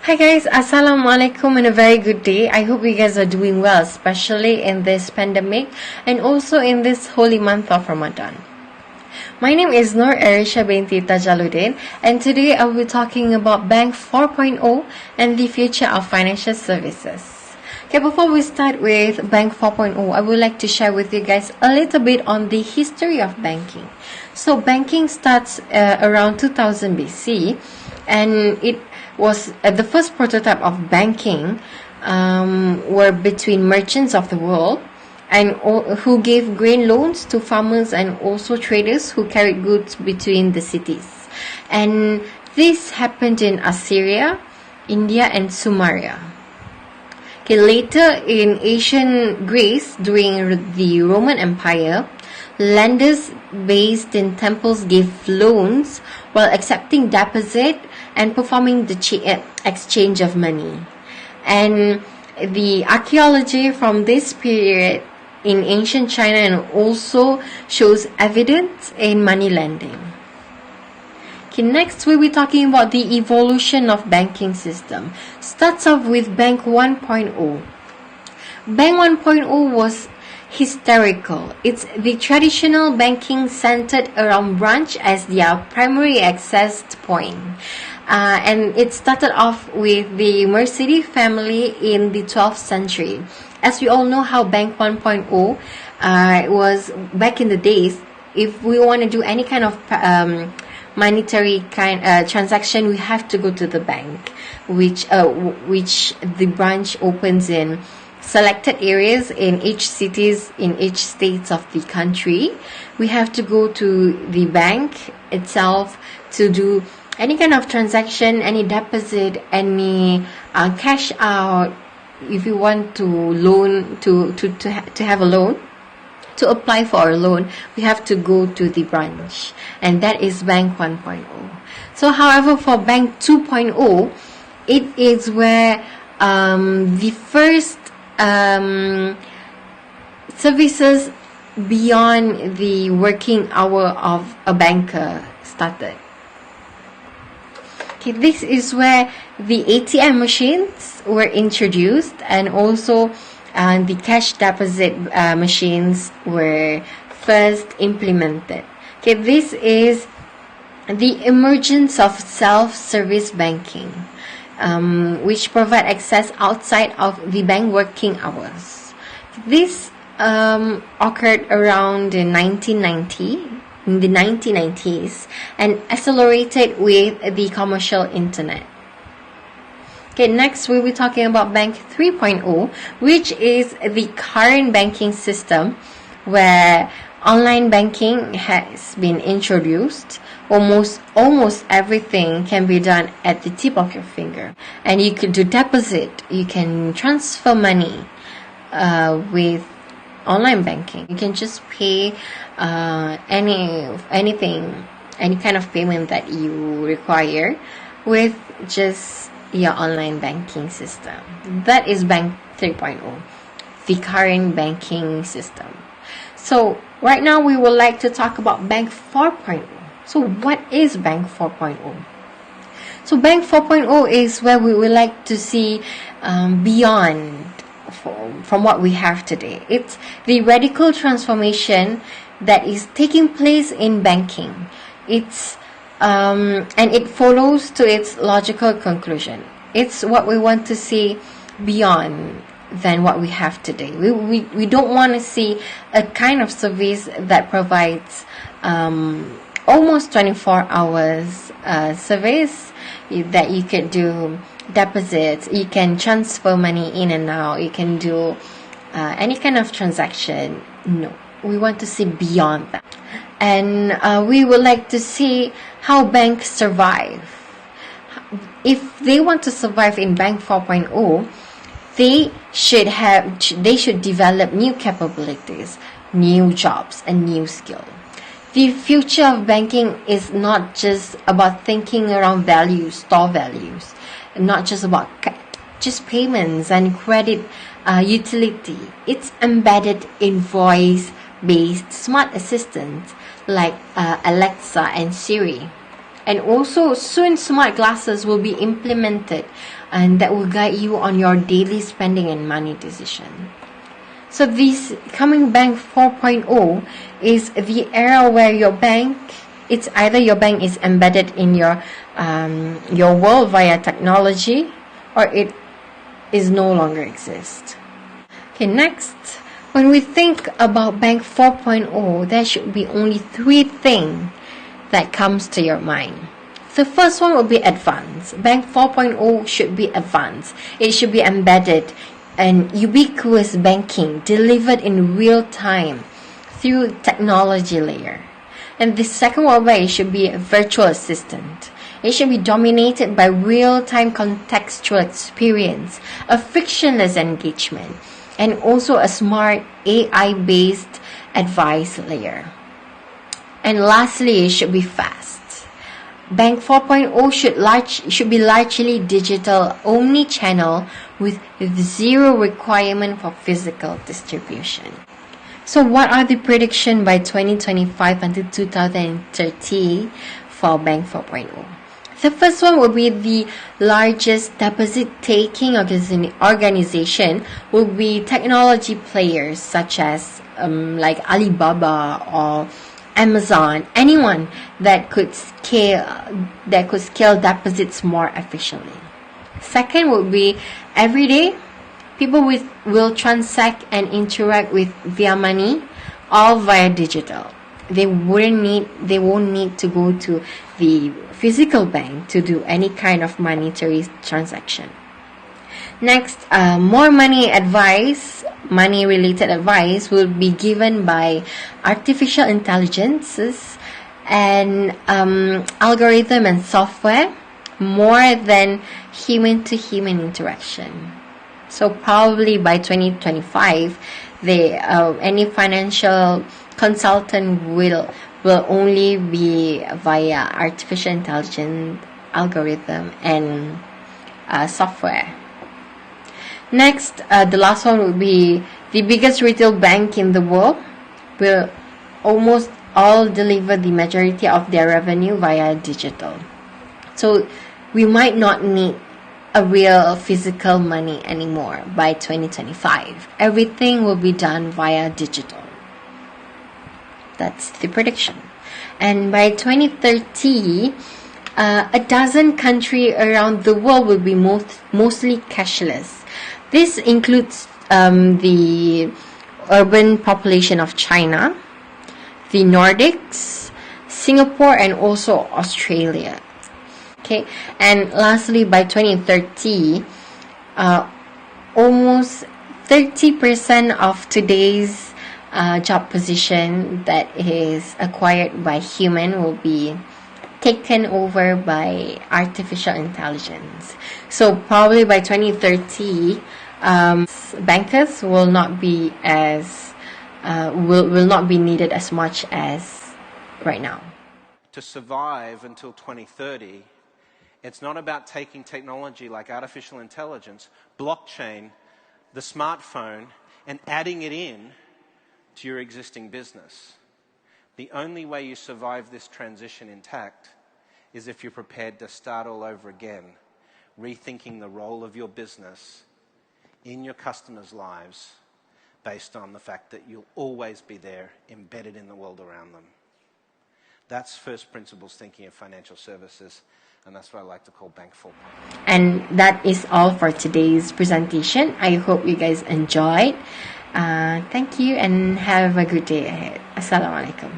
Hi guys, Assalamualaikum and a very good day. I hope you guys are doing well, especially in this pandemic and also in this holy month of Ramadan. My name is NUR ERYSHA Tajaludin, and today I will be talking about Bank 4.0 and the future of financial services. Okay, before we start with Bank 4.0, I would like to share with you guys a little bit on the history of banking. So banking starts around 2000 BC, and it was the first prototype of banking were between merchants of the world and who gave grain loans to farmers and also traders who carried goods between the cities. And this happened in Assyria, India and Sumeria. Okay, later in ancient Greece during the Roman Empire, lenders based in temples gave loans while accepting deposit and performing the exchange of money. And the archaeology from this period in ancient China and also shows evidence in money lending. Okay, next we'll be talking about the evolution of banking system. Starts off with Bank 1.0. Bank 1.0 was historical. It's the traditional banking centered around branch as their primary access point. And it started off with the Mercedes family in the 12th century. As we all know how Bank 1.0 was back in the days, if we want to do any kind of monetary transaction, we have to go to the bank, which the branch opens in selected areas in each cities, in each states of the country. We have to go to the bank itself to do any kind of transaction, any deposit, any cash out. If you want to loan to have a loan, to apply for a loan, we have to go to the branch, and that is Bank 1.0. So however, for Bank 2.0, it is where the first services beyond the working hour of a banker started. Okay, this is where the ATM machines were introduced, and also the cash deposit machines were first implemented. Okay, this is the emergence of self-service banking, which provide access outside of the bank working hours. This occurred around in the 1990s and accelerated with the commercial internet. Okay, next we'll be talking about Bank 3.0, which is the current banking system where online banking has been introduced. Almost everything can be done at the tip of your finger, and you could do deposit, you can transfer money with online banking. You can just pay any kind of payment that you require with just your online banking system. That is Bank 3.0, the current banking system. So right now we would like to talk about Bank 4.0. So what is Bank 4.0? So Bank 4.0 is where we would like to see beyond from what we have today. It's the radical transformation that is taking place in banking. And it follows to its logical conclusion. It's what we want to see beyond than what we have today. We don't want to see a kind of service that provides almost 24 hours service that you could do deposits, you can transfer money in and out, you can do any kind of transaction. No, we want to see beyond that. And we would like to see how banks survive. If they want to survive in Bank 4.0, they should develop new capabilities, new jobs, and new skills. The future of banking is not just about thinking around values, store values, not just about just payments and credit utility. It's embedded in voice-based smart assistants like Alexa and Siri. And also soon smart glasses will be implemented, and that will guide you on your daily spending and money decision. So this coming bank 4.0 is the era where it's either your bank is embedded in your world via technology, or it is no longer exist. Okay, next, when we think about bank 4.0, there should be only 3 things that comes to your mind. The first one will be advanced. Bank 4.0 should be advanced. It should be embedded and ubiquitous banking delivered in real time through technology layer. And the second one, it should be a virtual assistant. It should be dominated by real-time contextual experience, a frictionless engagement, and also a smart AI-based advice layer. And lastly, it should be fast. Bank 4.0 should be largely digital, omni-channel, with zero requirement for physical distribution. So what are the predictions by 2025 until 2030 for Bank 4.0? The first one will be the largest deposit-taking organization will be technology players such as like Alibaba or Amazon, anyone that could scale deposits more efficiently. Second would be everyday people will transact and interact with their money all via digital. They won't need to go to the physical bank to do any kind of monetary transaction. Next, more money-related advice will be given by artificial intelligences and algorithm and software more than human-to-human interaction. So probably by 2025, any financial consultant will only be via artificial intelligence, algorithm, and software. Next, the last one would be the biggest retail bank in the world will almost all deliver the majority of their revenue via digital. So we might not need a real physical money anymore by 2025. Everything will be done via digital. That's the prediction. And by 2030, a dozen countries around the world will be mostly cashless. This includes the urban population of China, the Nordics, Singapore, and also Australia. Okay, and lastly, by 2030, almost 30% of today's job position that is acquired by human will be taken over by artificial intelligence. So probably by 2030, bankers will not be needed as much as right now. To survive until 2030, it's not about taking technology like artificial intelligence, blockchain, the smartphone, and adding it in to your existing business. The only way you survive this transition intact is if you're prepared to start all over again, rethinking the role of your business in your customers' lives based on the fact that you'll always be there, embedded in the world around them. That's first principles thinking of financial services, and that's what I like to call Bank 4.0. And that is all for today's presentation. I hope you guys enjoyed. Thank you and have a good day ahead. Assalamualaikum.